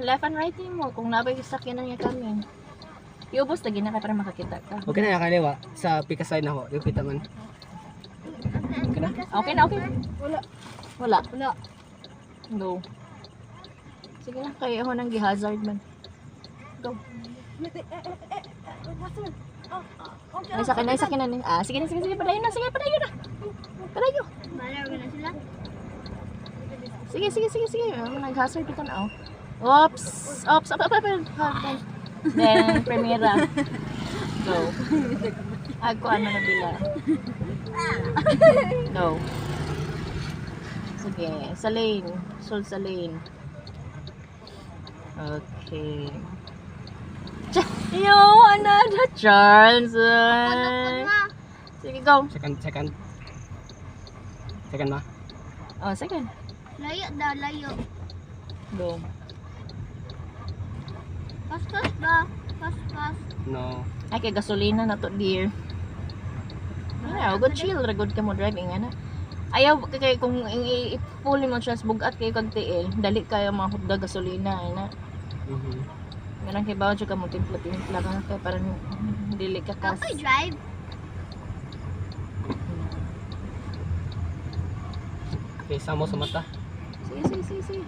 left and right mo. Kung nabay yung sakyanan niya kami. Iubos lagi na ka para makakita ka. Okay na nakaliwa. Sa pika side na ko. Yung kita man. Okay na? Okay na, okay. Wala. Wala. Wala. Go. Sige na, kaya ako nang gi-hazard man. Go. Ay, sakin na. Ah, sige na. Padayon na. Padayon. Malaw na sila. Sige. Nag-hazard kita na, oh. Oops. Then, Primera. Go. Ako ano na bila. Go. Sige, sa lane. Sul sa lane. Okay. Yo, another chance. Sige, go. Second ba? Oh, second. Layo daw, layo. Go. Pas ba? Pas. No. Ay, kay gasolina na to, dear. Ay, good chill. Ragod ka mo driving, ana. Ayaw, kay kung i-pull mo siya, bugat kayo kag tiil, dali kayo mahugda gasolina, ana. Ganang kay bawa siya ka mo timpla ka kay parang dili ka kas. Ako drive. Okay, samo sa mata. Sige.